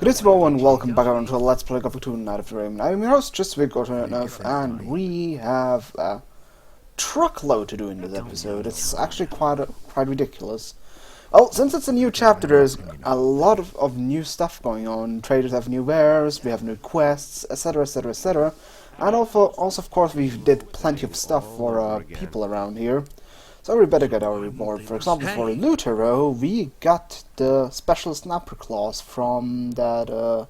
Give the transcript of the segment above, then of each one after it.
Greetings and welcome back around to Let's Play Gothic 2 Night of the Raven. I'm your host, just Gothic, and we have a truckload to do in this episode. It's actually quite ridiculous. Well, since it's a new chapter, there's a lot of new stuff going on. Traders have new wares, we have new quests, etc, etc, etc. And also, of course, we did plenty of stuff for people around here. So we better get our reward. For example, for the looter row, we got the special sniper claws from that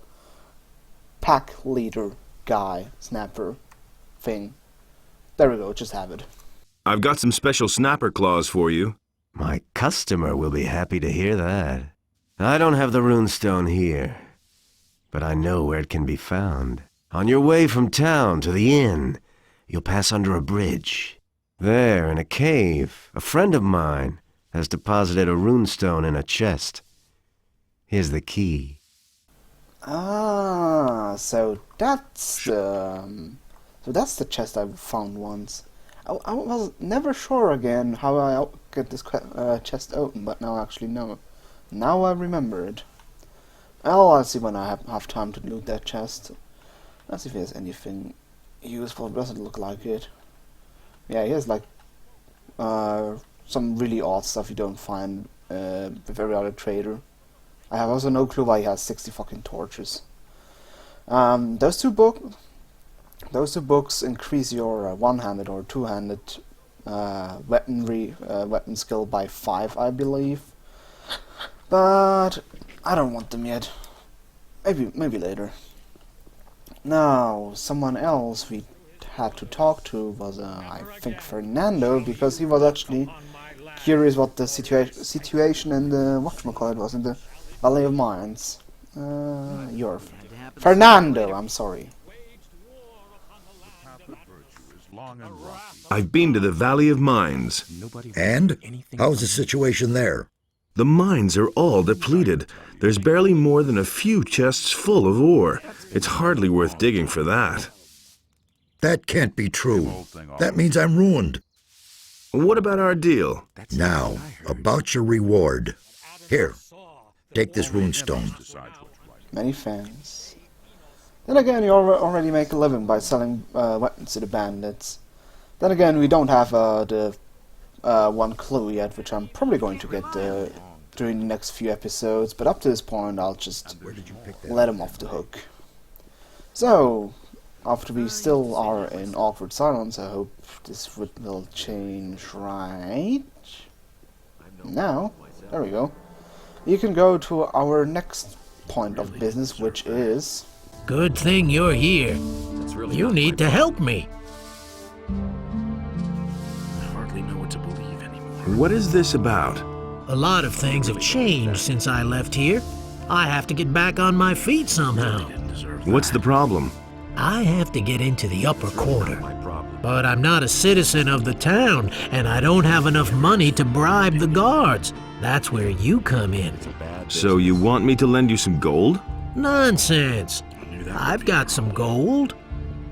pack leader guy, snapper thing. There we go, just have it. I've got some special snapper claws for you. My customer will be happy to hear that. I don't have the runestone here, but I know where it can be found. On your way from town to the inn, you'll pass under a bridge. There, in a cave, a friend of mine has deposited a runestone in a chest. Here's the key. Ah, so that's the chest I found once. I was never sure again how I get this chest open, but now I actually know. Now I remember it. Well, I'll see when I have time to loot that chest. Let's see if there's anything useful. It doesn't look like it. Yeah, here's like some really odd stuff you don't find with every other trader. I have also no clue why he has 60 fucking torches. Those two books increase your one-handed or two-handed weapon skill by 5, I believe. But I don't want them yet. Maybe later. Now, someone else we had to talk to was, I think, Fernando, because he was actually curious what the situation in the whatchamacallit was in the Valley of Mines. Fernando, I'm sorry. I've been to the Valley of Mines. And? How's the situation there? The mines are all depleted. There's barely more than a few chests full of ore. It's hardly worth digging for that. That can't be true. That means I'm ruined. What about our deal? Now, about your reward. Here, take this runestone. Many thanks. Then again, you already make a living by selling weapons to the bandits. Then again, we don't have the one clue yet, which I'm probably going to get during the next few episodes, but up to this point, I'll just let him off the hook. So, after we still are in awkward silence, I hope this will change right now. There we go. You can go to our next point of business, which is... Good thing you're here. You need to help me. I hardly know what to believe anymore. What is this about? A lot of things have changed since I left here. I have to get back on my feet somehow. What's the problem? I have to get into the upper quarter. But I'm not a citizen of the town, and I don't have enough money to bribe the guards. That's where you come in. So you want me to lend you some gold? Nonsense. I've got some gold.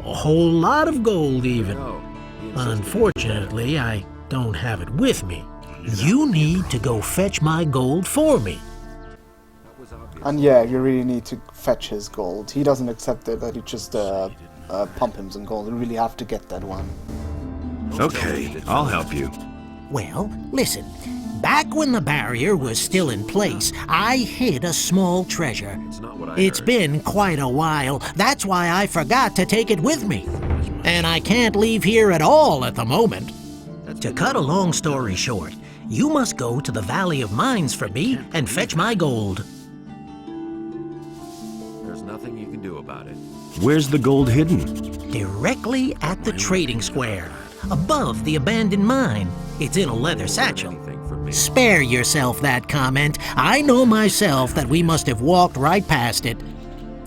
A whole lot of gold, even. Unfortunately, I don't have it with me. You need to go fetch my gold for me. And yeah, you really need to fetch his gold. He doesn't accept it, that you just pump him some gold. You really have to get that one. Okay, I'll help you. Well, listen. Back when the barrier was still in place, I hid a small treasure. It's been quite a while. That's why I forgot to take it with me. And I can't leave here at all at the moment. To cut a long story short, you must go to the Valley of Mines for me and fetch my gold. There's nothing you can do about it. Where's the gold hidden? Directly at the trading square, above the abandoned mine. It's in a leather satchel. Spare yourself that comment. I know myself that we must have walked right past it.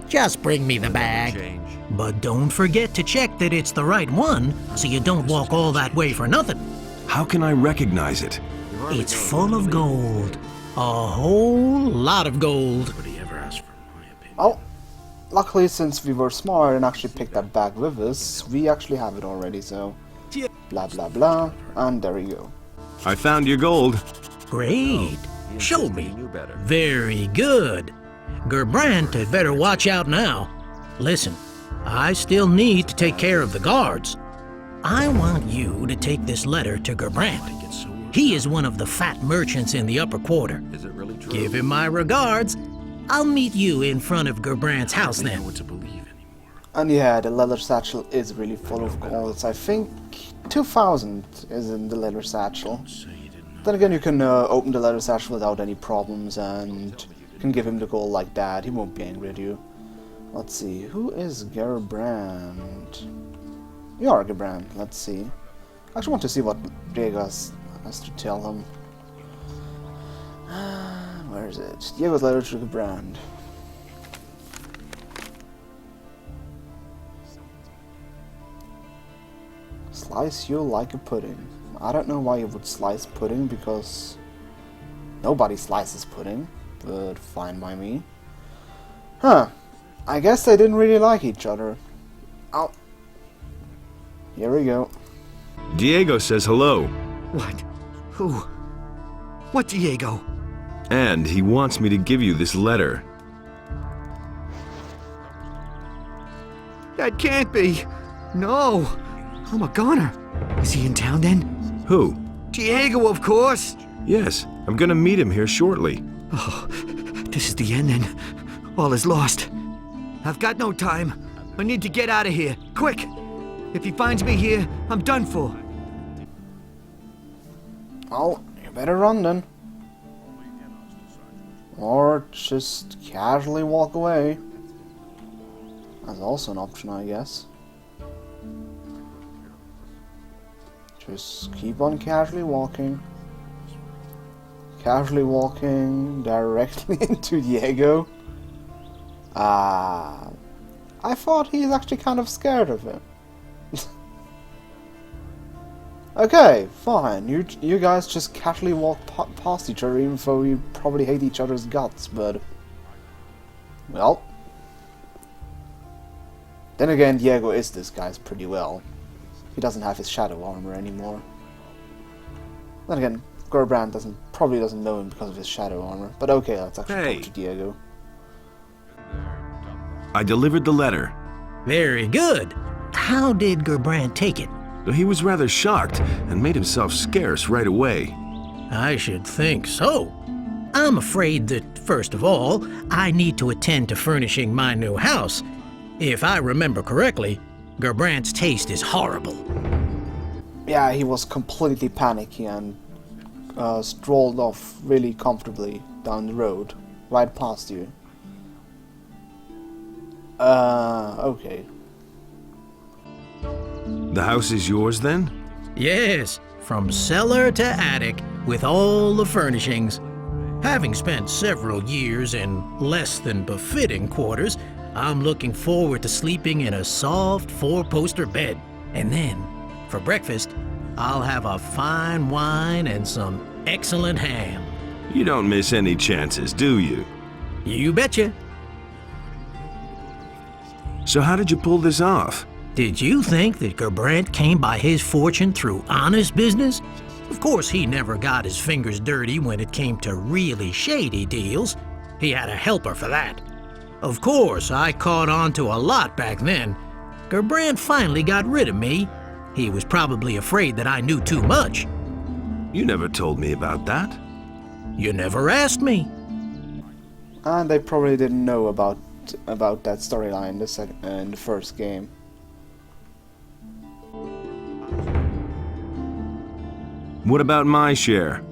Just bring me the bag. But don't forget to check that it's the right one, so you don't walk all that way for nothing. How can I recognize it? It's full of gold. A whole lot of gold. Nobody ever asked for my opinion. Oh, luckily, since we were smart and actually picked that bag with us, we actually have it already, so... Blah blah blah, and there you go. I found your gold. Great. Show me. Very good. Gerbrandt had better watch out now. Listen, I still need to take care of the guards. I want you to take this letter to Gerbrandt. He is one of the fat merchants in the upper quarter. Is it really true? Give him my regards. I'll meet you in front of Gerbrandt's house I don't then. know what to believe anymore. And yeah, the leather satchel is really full of golds. I think 2,000 is in the leather satchel. Say you didn't know. Then again, you can open the leather satchel without any problems, and you can give him the gold like that. He won't be angry at you. Let's see, who is Gerbrandt? You are Gerbrandt, let's see. I actually want to see what Diego has to tell him. Where is it? Diego's letter to Gerbrandt. Slice you like a pudding. I don't know why you would slice pudding, because nobody slices pudding, but fine by me. Huh. I guess they didn't really like each other. Oh. Here we go. Diego says hello, What? Who? What Diego? and he wants me to give you this letter. That can't be. No. I'm a goner. Is he in town then? Who? Diego, of course. Yes, I'm gonna meet him here shortly. Oh, this is the end then. All is lost. I've got no time. I need to get out of here. Quick! If he finds me here, I'm done for. Well, you better run then. Or just casually walk away. That's also an option, I guess. Just keep on casually walking. Casually walking directly into Diego. I thought he's actually kind of scared of him. Okay, fine. You guys just casually walk past each other, even though you probably hate each other's guts, but... Well... Then again, Diego is this guy's pretty well. He doesn't have his shadow armor anymore. Then again, Gerbrandt probably doesn't know him because of his shadow armor. But okay, let's actually talk to Diego. I delivered the letter. Very good. How did Gerbrandt take it? He was rather shocked and made himself scarce right away. I should think so. I'm afraid that, first of all, I need to attend to furnishing my new house. If I remember correctly, Gerbrandt's taste is horrible. Yeah, he was completely panicky and strolled off really comfortably down the road, right past you. Okay. The house is yours then? Yes, from cellar to attic, with all the furnishings. Having spent several years in less than befitting quarters, I'm looking forward to sleeping in a soft four-poster bed. And then, for breakfast, I'll have a fine wine and some excellent ham. You don't miss any chances, do you? You betcha. So how did you pull this off? Did you think that Gerbrandt came by his fortune through honest business? Of course, he never got his fingers dirty when it came to really shady deals. He had a helper for that. Of course, I caught on to a lot back then. Gerbrandt finally got rid of me. He was probably afraid that I knew too much. You never told me about that. You never asked me. And they probably didn't know about that storyline in the first game. What about my share?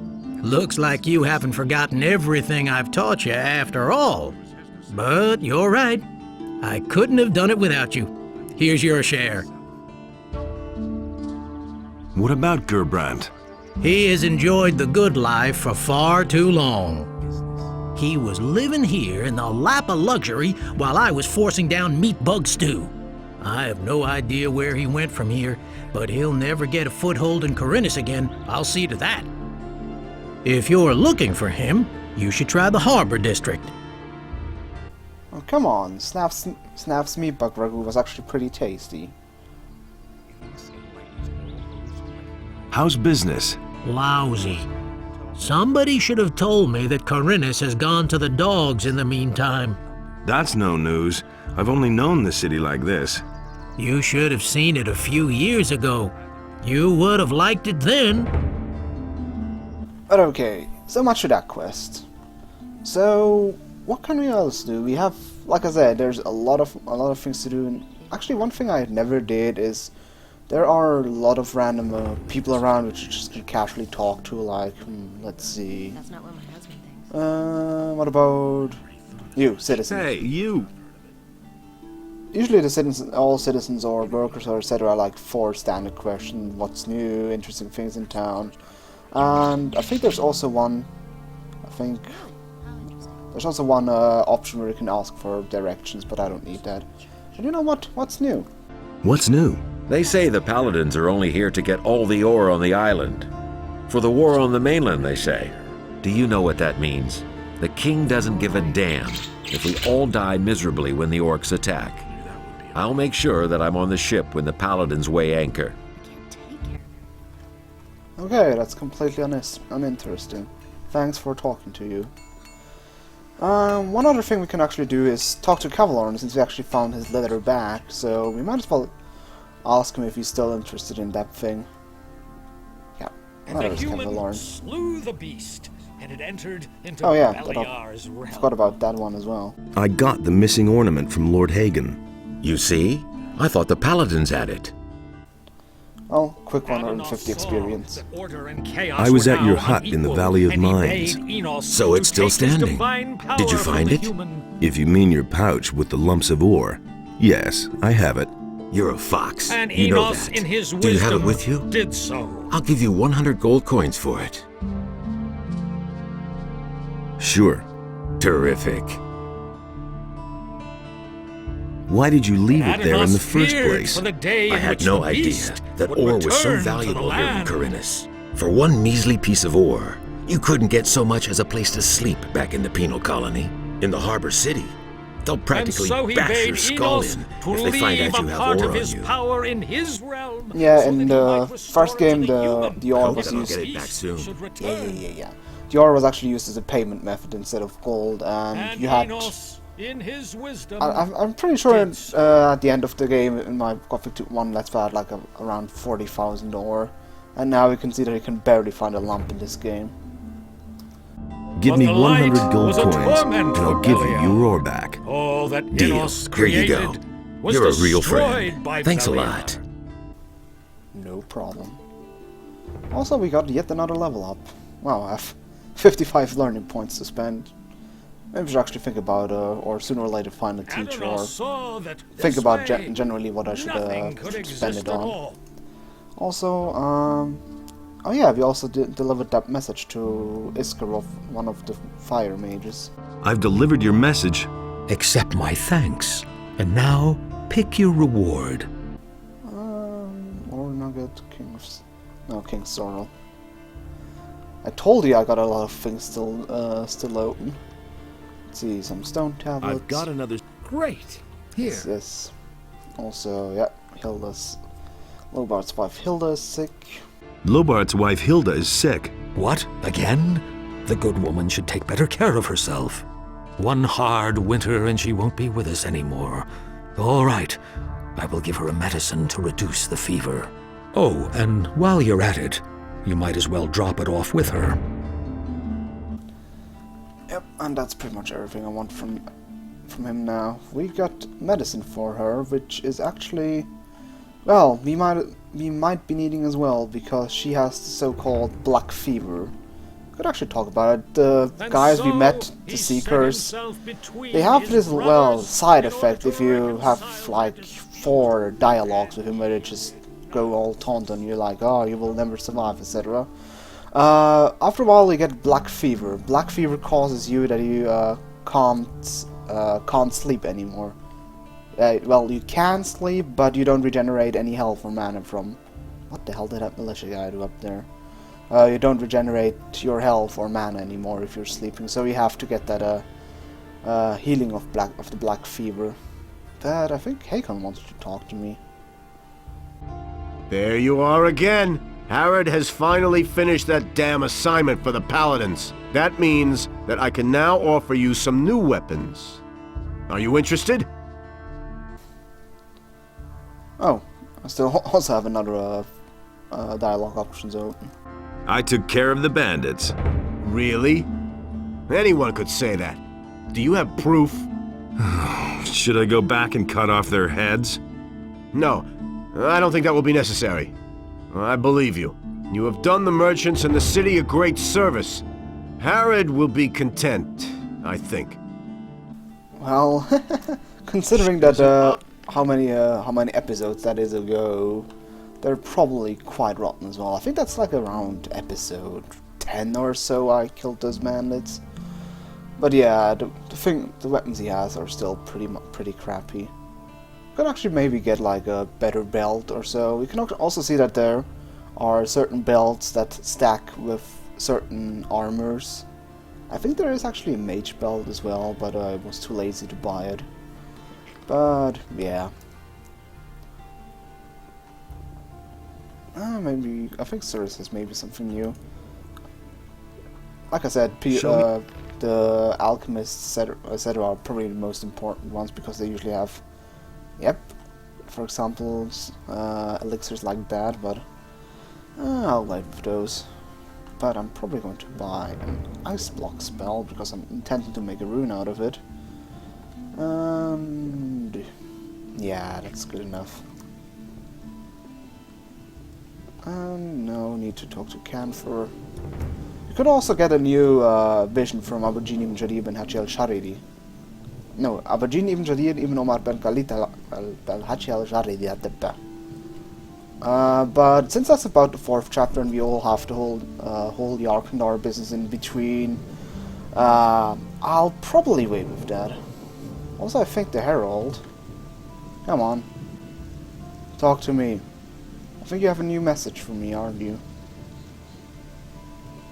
Looks like you haven't forgotten everything I've taught you after all. But you're right. I couldn't have done it without you. Here's your share. What about Gerbrandt? He has enjoyed the good life for far too long. He was living here in the lap of luxury while I was forcing down meat bug stew. I have no idea where he went from here, but he'll never get a foothold in Khorinis again. I'll see to that. If you're looking for him, you should try the Harbor District. Oh, come on, Snap's meat bug ragu was actually pretty tasty. How's business? Lousy. Somebody should have told me that Khorinis has gone to the dogs in the meantime. That's no news. I've only known the city like this. You should have seen it a few years ago. You would have liked it then. But okay, so much for that quest. So, what can we else do? We have, like I said, there's a lot of things to do. And actually, one thing I never did is there are a lot of random people around which you just can casually talk to. Like, let's see. That's not what my husband thinks. What about you, citizen? Hey, you! Usually the citizens, all citizens or workers or etc. are like 4 standard questions. What's new, interesting things in town. And I think there's also one, there's also one option where you can ask for directions, but I don't need that. And you know what? What's new? What's new? They say the paladins are only here to get all the ore on the island. For the war on the mainland, they say. Do you know what that means? The king doesn't give a damn if we all die miserably when the orcs attack. I'll make sure that I'm on the ship when the paladins weigh anchor. Okay, that's completely uninteresting. Thanks for talking to you. One other thing we can actually do is talk to Cavalorn, since we actually found his letter back, so we might as well ask him if he's still interested in that thing. Yeah, that is Cavalorn. Slew the beast, and it entered into Oh yeah, Beliar's I realm. forgot about that one as well. I got the missing ornament from Lord Hagen. You see? I thought the paladins had it. Well, quick 150 experience. I was at your hut in the Valley of Mines. So it's still standing. Did you find it? If you mean your pouch with the lumps of ore, yes, I have it. You're a fox. And You know Enos, that. in his Do you have it wisdom, with you? did so. I'll give you 100 gold coins for it. Sure. Terrific. Why did you leave it there in the first feared place? for the day I in had which no the idea beast that would ore was so return to the valuable here in land. Khorinis. For one measly piece of ore, you couldn't get so much as a place to sleep back in the penal colony. In the harbor city, they'll practically And so he bash bade your skull Enos in to if they find leave out you a have part ore of on his you. power in his realm. Yeah, so in that he the might restore first it to game, the the human. ore Hope was that I'll used. get it back soon. Should return. Yeah. The ore was actually used as a payment method instead of gold, and And you had. Enos, in his wisdom, I'm pretty sure at the end of the game in my Gothic 1 Let's Play I had like around 40,000 ore, and now we can see that you can barely find a lump in this game. Give But me the 100 light gold was a coins, torment and for I'll give you Beliar. your ore back. all that Deal. Enos Here you created go. was You're a real destroyed friend. by Thanks a Beliar. lot. No problem. Also, we got yet another level up. Wow, I have 55 learning points to spend. Maybe we should actually think about, or sooner or later find a And teacher, Enos or saw that think this about way, generally what I should nothing could spend exist it at on. all. Also, oh yeah, we also delivered that message to Iskarov, one of the fire mages. I've delivered your message. Accept my thanks, and now pick your reward. Or Nugget, King Sorrel. I told you I got a lot of things still open. Let's see, some stone tablets. I've got another. Great. Here. Yes. Also, yeah, Hilda's... Lobart's wife Hilda is sick. Lobart's wife Hilda is sick. What? Again? The good woman should take better care of herself. One hard winter and she won't be with us anymore. All right. I will give her a medicine to reduce the fever. Oh, and while you're at it, you might as well drop it off with her. Yep, and that's pretty much everything I want from him now. We got medicine for her, which is actually... Well, we might be needing as well, because she has the so-called black fever. Could actually talk about it. The guys we met, the Seekers, they have this, well, side effect if you have, like, 4 dialogues with him where they just go all taunt on you, like, oh, you will never survive, etc. After a while you get black fever. Black fever causes you that you can't sleep anymore. Well, you can sleep, but you don't regenerate any health or mana from... What the hell did that militia guy do up there? You don't regenerate your health or mana anymore if you're sleeping, so you have to get that healing of the black fever. But I think Hakon wants to talk to me. There you are again. Harrod has finally finished that damn assignment for the Paladins. That means that I can now offer you some new weapons. Are you interested? Oh, I still also have another dialogue options open. I took care of the bandits. Really? Anyone could say that. Do you have proof? Should I go back and cut off their heads? No, I don't think that will be necessary. I believe you. You have done the merchants and the city a great service. Harrod will be content, I think. Well, considering that how many episodes that is ago, they're probably quite rotten as well. I think that's like around episode 10 or so I killed those bandits. But yeah, the weapons he has are still pretty crappy. Could actually maybe get like a better belt or so. You can also see that there are certain belts that stack with certain armors. I think there is actually a mage belt as well, but I was too lazy to buy it. But yeah. Maybe I think Cirrus has maybe something new. Like I said, the alchemists etc. are probably the most important ones because they usually have, yep, for example, elixirs like that. But I'll wait for those. But I'm probably going to buy an ice block spell because I'm intending to make a rune out of it. And yeah, that's good enough. No need to talk to Camphor. You could also get a new vision from Abajin ibn Jarir ben Hachi al-Sharidi. No, Abajin ibn Jarir ibn Omar ben Khalid al-Hachi al-Sharidi. But since that's about the 4th chapter and we all have to hold Yarkandar business in between, I'll probably wait with that. Also, I think the Herald. Come on. Talk to me. I think you have a new message for me, aren't you?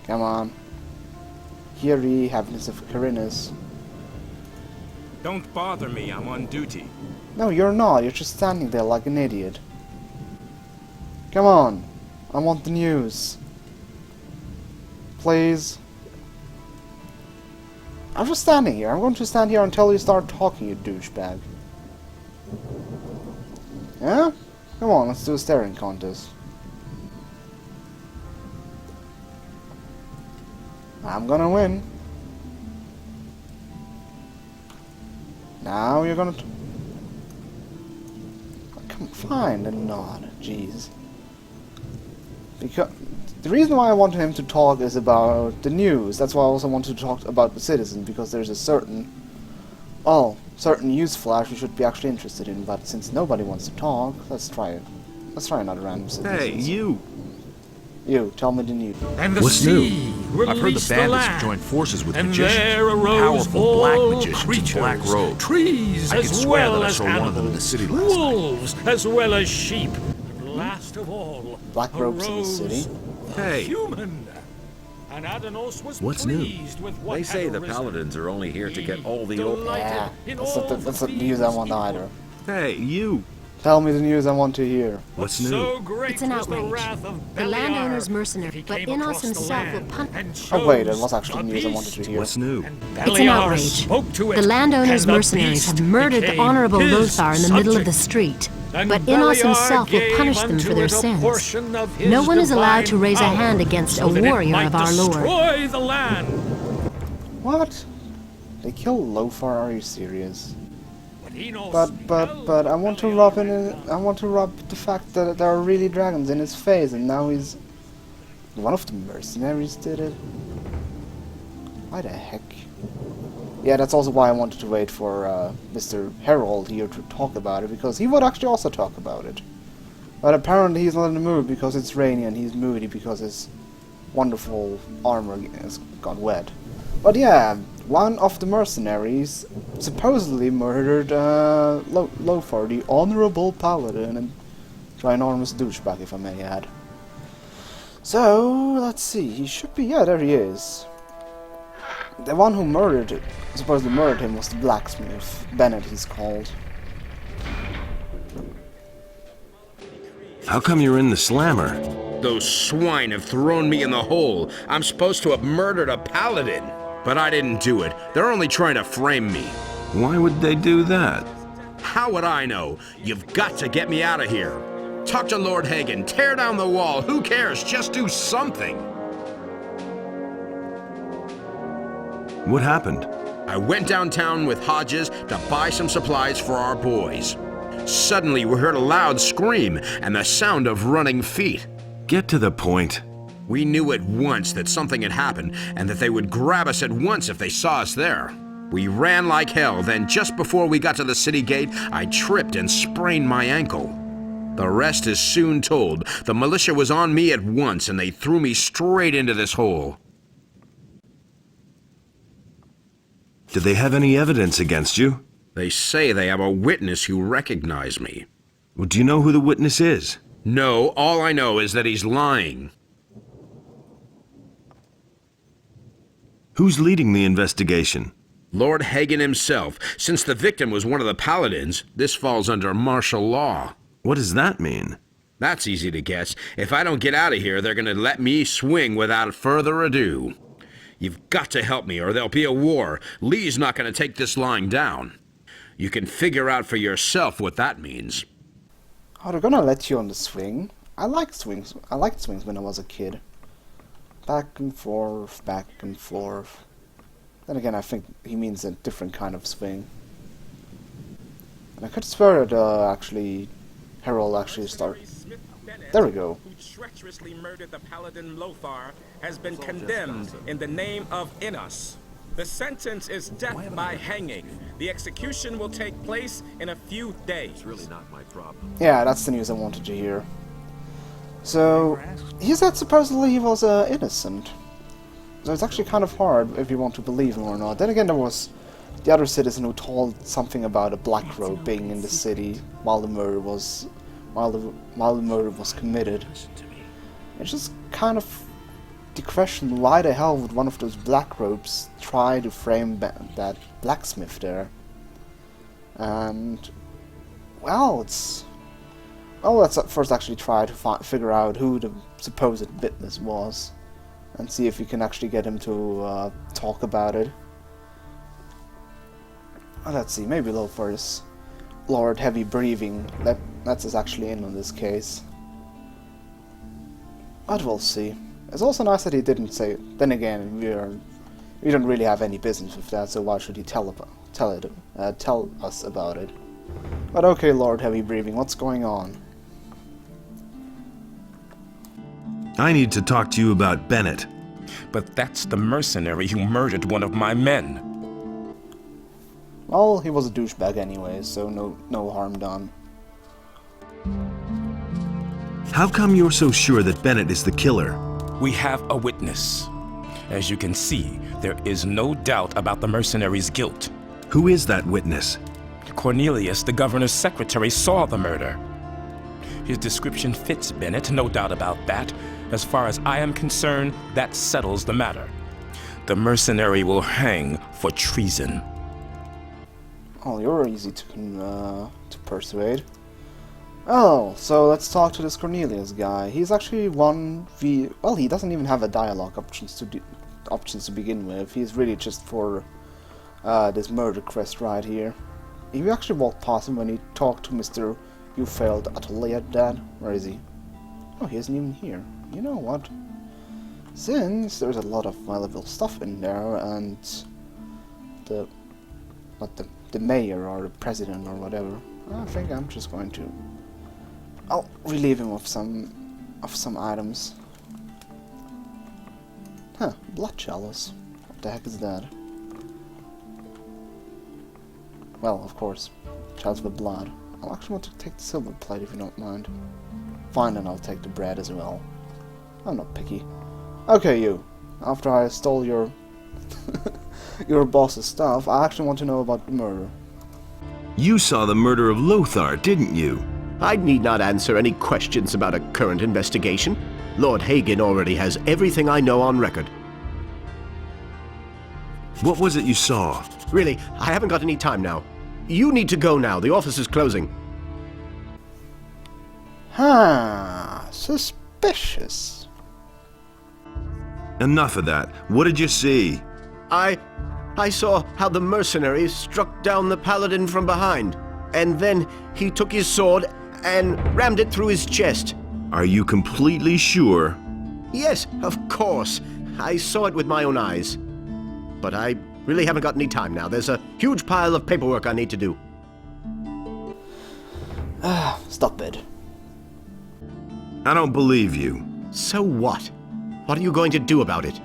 Come on. Hear ye, heavens of Khorinis. Don't bother me, I'm on duty. No, you're not. You're just standing there like an idiot. Come on. I want the news. Please. I'm just standing here. I'm going to stand here until you start talking, you douchebag. Yeah? Come on, let's do a staring contest. I'm gonna win. Now you're gonna... Come, fine, then not. Jeez. Because the reason why I wanted him to talk is about the news. That's why I also wanted to talk about the citizen, because there's a certain news flash we should be actually interested in. But since nobody wants to talk, let's try it. Let's try another random citizen. Hey, you! You, tell me the news. And the What's sea new? I've heard the bandits have joined forces with magicians. Powerful black magicians in black robes. Trees I can as swear well that I as saw one of them in the city animals, last night. wolves as well as sheep. And last of all, Black robes in the arose city. the Hey. human. And Adanos was What's new? pleased with what They say had the arisen. Paladins are only here to get all the Delighted Yeah, in that's all not the the news I want equal. either. Hey, you! Tell me the news I want to hear. What's new? So great It's an was the outrage. wrath of The Beliar landowner's that mercenary, he but came Innos across the himself will land punish. and Oh wait, that chose was actually the news I wanted to beast. hear. What's new? And It's an Beliar outrage. spoke to it, The landowner's and the mercenaries have beast murdered the became honorable his Lothar in the middle of the subject. street. And But Innos Beliar himself will gave punish them for unto their it a sins. portion of his No one is allowed to divine raise a power, hand against so a that it warrior might of our lord. destroy the land. What? They kill Lothar? Are you serious? But But I want to rub the fact that there are really dragons in his face, and now he's... One of the mercenaries did it? Why the heck? Yeah, that's also why I wanted to wait for Mr. Herald here to talk about it, because he would actually also talk about it. But apparently he's not in the mood because it's rainy, and he's moody because his wonderful armor has got wet. But yeah, one of the mercenaries supposedly murdered Lothar, the honorable paladin, and ginormous douchebag, if I may add. So, let's see, he should be... yeah, there he is. The one who supposedly murdered him was the blacksmith. Bennett, he's called. How come you're in the slammer? Those swine have thrown me in the hole. I'm supposed to have murdered a paladin. But I didn't do it. They're only trying to frame me. Why would they do that? How would I know? You've got to get me out of here. Talk to Lord Hagen. Tear down the wall. Who cares? Just do something. What happened? I went downtown with Hodges to buy some supplies for our boys. Suddenly, we heard a loud scream and the sound of running feet. Get to the point. We knew at once that something had happened and that they would grab us at once if they saw us there. We ran like hell, then just before we got to the city gate, I tripped and sprained my ankle. The rest is soon told. The militia was on me at once and they threw me straight into this hole. Did they have any evidence against you? They say they have a witness who recognized me. Well, do you know who the witness is? No, all I know is that he's lying. Who's leading the investigation? Lord Hagen himself. Since the victim was one of the paladins, this falls under martial law. What does that mean? That's easy to guess. If I don't get out of here, they're going to let me swing without further ado. You've got to help me or there'll be a war. Lee's not going to take this lying down. You can figure out for yourself what that means. Oh, they're gonna let you on the swing. I liked swings. I liked swings when I was a kid. Back and forth, back and forth. Then again, I think he means a different kind of swing. And I could swear that Harold actually started. There we go. Who treacherously murdered the paladin Lothar has been condemned in the name of Innos. The sentence is death by hanging. The execution will take place in a few days. It's really not my problem. Yeah, that's the news I wanted to hear. So, he said supposedly he was innocent. So it's actually kind of hard if you want to believe him or not. Then again, there was the other citizen who told something about a black robe being in the city while the murder was committed. It's just kind of the question: why the hell would one of those black robes try to frame that blacksmith there? And let's first actually try to figure out who the supposed witness was, and see if we can actually get him to talk about it. Let's see, maybe Lothar's Lord Heavy Breathing lets us actually in on this case. But we'll see. It's also nice that he didn't say it. Then again, we don't really have any business with that, so why should he tell us about it? But okay, Lord Heavy Breathing, what's going on? I need to talk to you about Bennett. But that's the mercenary who murdered one of my men. Well, he was a douchebag anyway, so no harm done. How come you're so sure that Bennett is the killer? We have a witness. As you can see, there is no doubt about the mercenary's guilt. Who is that witness? Cornelius, the governor's secretary, saw the murder. His description fits Bennett, no doubt about that. As far as I am concerned, that settles the matter. The mercenary will hang for treason. Oh, you're easy to persuade. Oh, so let's talk to this Cornelius guy. He's actually he doesn't even have a dialogue options to begin with. He's really just for this murder quest right here. If you actually walked past him when he talked to Mr. You failed utterly at that. Where is he? Oh, he isn't even here. You know what? Since there's a lot of valuable stuff in there, and the mayor or the president or whatever, I think I'm just going to I'll relieve him of some items. Huh, blood chalice. What the heck is that? Well, of course, chalice with blood. I'll actually want to take the silver plate if you don't mind. Fine, then I'll take the bread as well. I'm not picky. Okay, you. After I stole your your boss's stuff, I actually want to know about the murder. You saw the murder of Lothar, didn't you? I need not answer any questions about a current investigation. Lord Hagen already has everything I know on record. What was it you saw? Really, I haven't got any time now. You need to go now. The office is closing. Suspicious. suspicious. Enough of that. What did you see? I saw how the mercenary struck down the paladin from behind, and then he took his sword and rammed it through his chest. Are you completely sure? Yes, of course. I saw it with my own eyes. But I really haven't got any time now. There's a huge pile of paperwork I need to do. Stop it. I don't believe you. So what? What are you going to do about it?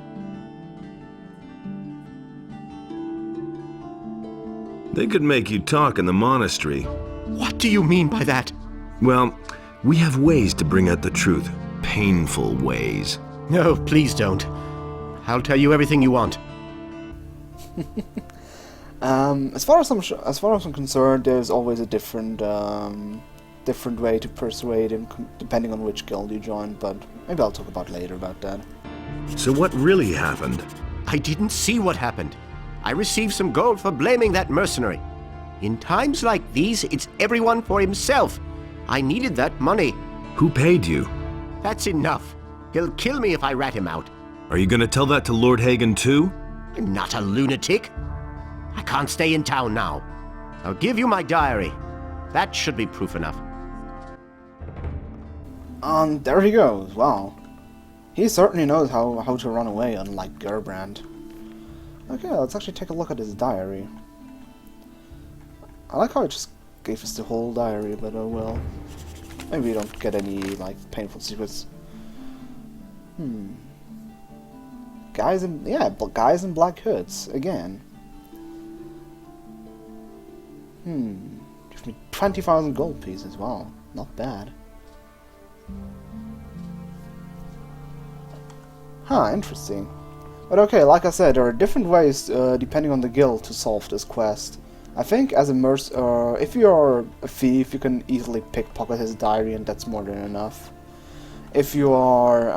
They could make you talk in the monastery. What do you mean by that? Well, we have ways to bring out the truth. Painful ways. No, please don't. I'll tell you everything you want. As far as I'm concerned, there's always a different way to persuade him, depending on which guild you join. But maybe I'll talk about later about that. So what really happened? I didn't see what happened. I received some gold for blaming that mercenary. In times like these, it's everyone for himself. I needed that money. Who paid you? That's enough. He'll kill me if I rat him out. Are you going to tell that to Lord Hagen too? I'm not a lunatic. I can't stay in town now. I'll give you my diary. That should be proof enough. There he goes. Wow. He certainly knows how to run away, unlike Gerbrandt. Okay, let's actually take a look at his diary. I like how it just gave us the whole diary, but oh well. Maybe we don't get any, like, painful secrets. Guys in black hoods, again. Give me 20,000 gold pieces, wow, not bad. Interesting. But okay, like I said, there are different ways, depending on the guild, to solve this quest. I think as a if you're a thief, you can easily pickpocket his diary, and that's more than enough. If you are,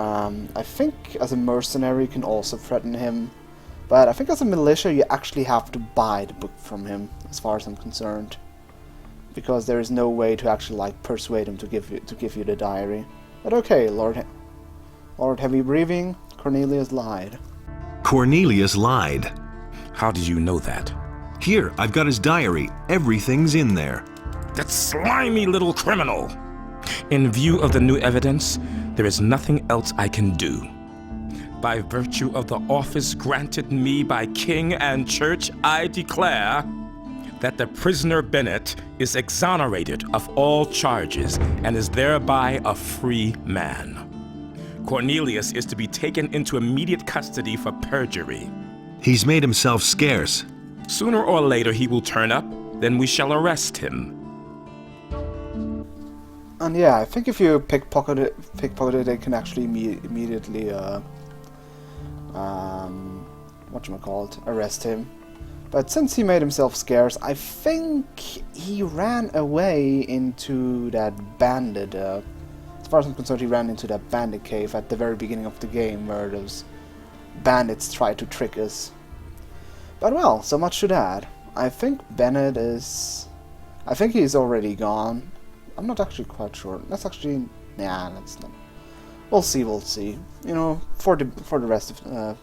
I think as a mercenary, you can also threaten him. But I think as a militia, you actually have to buy the book from him, as far as I'm concerned, because there is no way to actually, like, persuade him to give you the diary. But okay, Lord Heavy Breathing, Cornelius lied. Cornelius lied. How did you know that? Here, I've got his diary. Everything's in there. That slimy little criminal! In view of the new evidence, there is nothing else I can do. By virtue of the office granted me by King and Church, I declare that the prisoner Bennett is exonerated of all charges and is thereby a free man. Cornelius is to be taken into immediate custody for perjury. He's made himself scarce. Sooner or later he will turn up, then we shall arrest him. And yeah, I think if you pickpocket it, they can actually immediately arrest him. But since he made himself scarce, I think he ran away into that bandit. As far as I'm concerned, he ran into that bandit cave at the very beginning of the game, where those bandits tried to trick us. But well, so much to that. I think Bennett is... I think he's already gone. I'm not actually quite sure. Let's actually... Nah, let's not. We'll see. You know, for the rest of...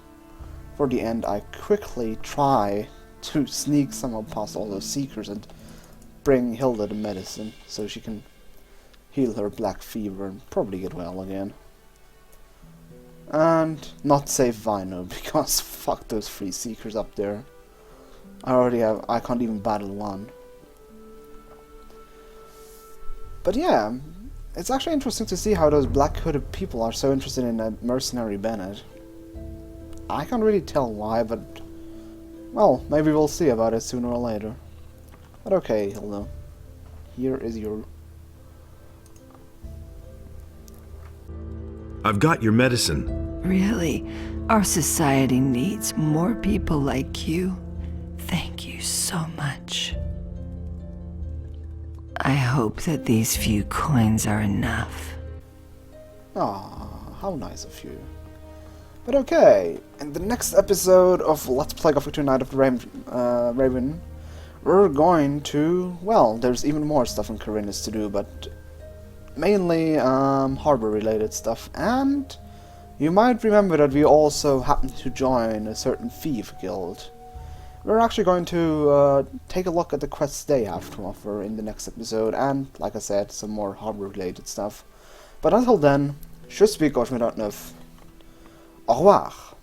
for the end, I quickly try to sneak somehow past all those seekers and bring Hilda the medicine so she can heal her black fever and probably get well again. And not save Vino, because fuck those 3 seekers up there. I can't even battle one. But yeah, it's actually interesting to see how those black hooded people are so interested in that mercenary Bennett. I can't really tell why, but well, maybe we'll see about it sooner or later. But okay, Hilda, here is your... I've got your medicine. Really? Our society needs more people like you. Thank you so much. I hope that these few coins are enough. Ah, how nice of you. But okay, in the next episode of Let's Play Gothic 2 Night of the Raven, we're going to... Well, there's even more stuff in Khorinis to do, but mainly harbor-related stuff, and you might remember that we also happened to join a certain thief guild. We're actually going to take a look at the quests they have to offer in the next episode, and, like I said, some more harbor-related stuff. But until then, je suis Gothic. Au revoir.